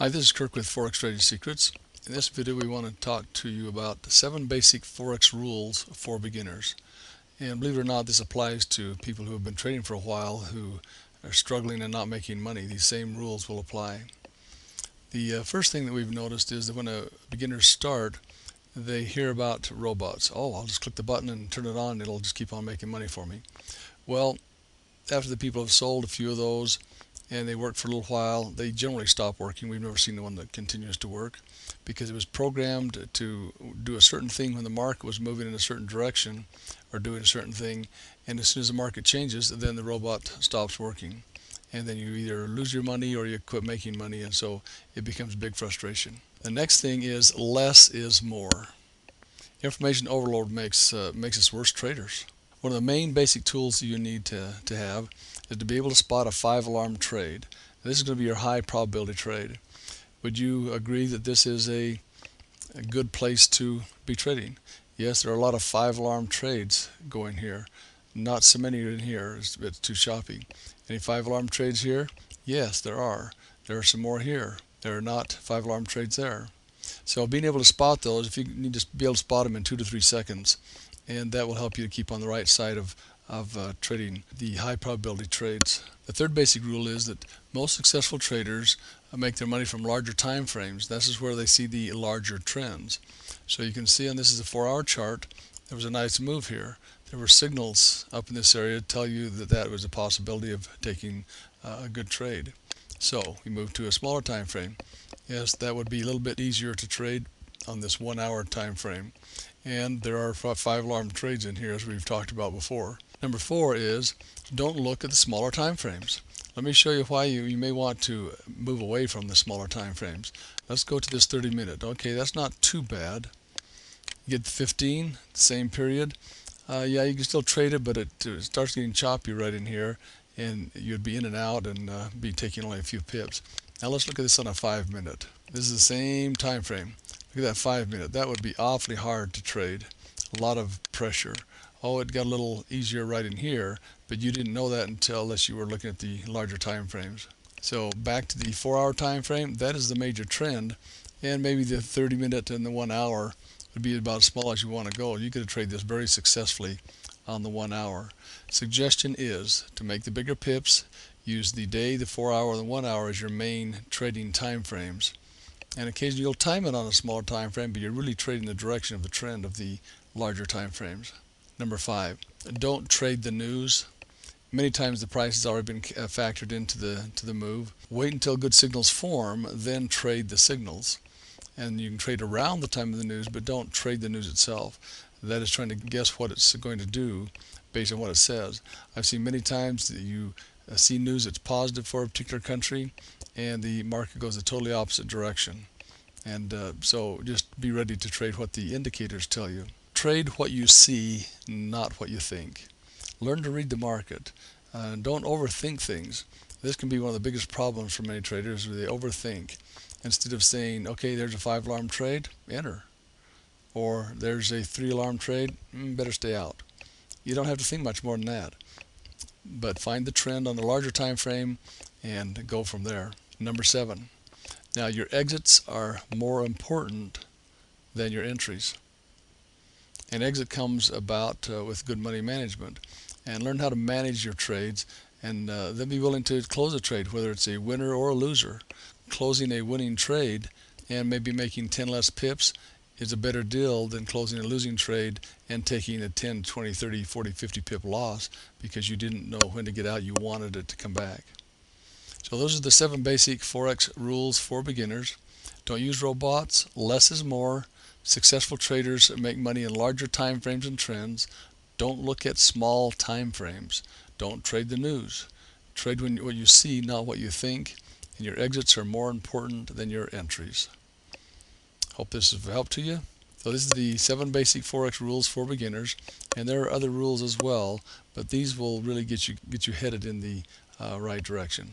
Hi, this is Kirk with Forex Trading Secrets. In this video we want to talk to you about 7 basic Forex rules for beginners. And believe it or not, this applies to people who have been trading for a while who are struggling and not making money. These same rules will apply. The first thing that we've noticed is that when beginners start, they hear about robots. Oh, I'll just click the button and turn it on and it'll just keep on making money for me. Well, after the people have sold a few of those and they work for a little while, they generally stop working. We've never seen the one that continues to work because it was programmed to do a certain thing when the market was moving in a certain direction or doing a certain thing, and as soon as the market changes, then the robot stops working, and then you either lose your money or you quit making money, and so it becomes a big frustration. The next thing is less is more. Information overload makes us worse traders. One of the main basic tools you need to have is to be able to spot a 5-alarm trade. This is going to be your high probability trade. Would you agree that this is a good place to be trading? Yes, there are a lot of 5-alarm trades going here. Not so many in here. It's too choppy. Any 5-alarm trades here? Yes, there are. There are some more here. There are not 5-alarm trades there. So being able to spot those, if you need to be able to spot them in 2 to 3 seconds, and that will help you to keep on the right side of trading the high probability trades. The third basic rule is that most successful traders make their money from larger time frames. This is where they see the larger trends. So you can see on this is a 4-hour chart. There was a nice move here. There were signals up in this area to tell you that that was a possibility of taking a good trade. So we move to a smaller time frame. Yes, that would be a little bit easier to trade on this 1-hour time frame. And there are 5-alarm trades in here, as we've talked about before. Number 4 is don't look at the smaller time frames. Let me show you why you may want to move away from the smaller time frames. Let's go to this 30-minute. Okay, that's not too bad. You get the 15, same period. Yeah, you can still trade it, but it starts getting choppy right in here, and you'd be in and out and be taking only a few pips. Now let's look at this on a 5-minute. This is the same time frame. Look at that 5-minute. That would be awfully hard to trade. A lot of pressure. Oh, it got a little easier right in here, but you didn't know that unless you were looking at the larger time frames. So back to the 4-hour time frame, that is the major trend, and maybe the 30-minute and the 1 hour would be about as small as you want to go. You could trade this very successfully on the 1 hour. Suggestion is to make the bigger pips, use the day, the 4-hour, and the 1 hour as your main trading time frames. And occasionally you'll time it on a smaller time frame, but you're really trading the direction of the trend of the larger time frames. Number 5, don't trade the news. Many times the price has already been factored into the move. Wait until good signals form, then trade the signals. And you can trade around the time of the news, but don't trade the news itself. That is trying to guess what it's going to do based on what it says. I've seen many times that you see news that's positive for a particular country, and the market goes the totally opposite direction. And so just be ready to trade what the indicators tell you. Trade what you see, not what you think. Learn to read the market. Don't overthink things. This can be one of the biggest problems for many traders, where they overthink. Instead of saying, okay, there's a 5-alarm trade, enter. Or there's a 3-alarm trade, better stay out. You don't have to think much more than that. But find the trend on the larger time frame and go from there. Number 7. Now your exits are more important than your entries. An exit comes about with good money management. And learn how to manage your trades, and then be willing to close a trade, whether it's a winner or a loser. Closing a winning trade and maybe making 10 less pips is a better deal than closing a losing trade and taking a 10, 20, 30, 40, 50 pip loss because you didn't know when to get out. You wanted it to come back. So those are the 7 basic Forex rules for beginners. Don't use robots. Less is more. Successful traders make money in larger time frames and trends. Don't look at small time frames. Don't trade the news. Trade what you see, not what you think. And your exits are more important than your entries. Hope this is of help to you. So this is the 7 basic Forex rules for beginners, and there are other rules as well, but these will really get you headed in the right direction.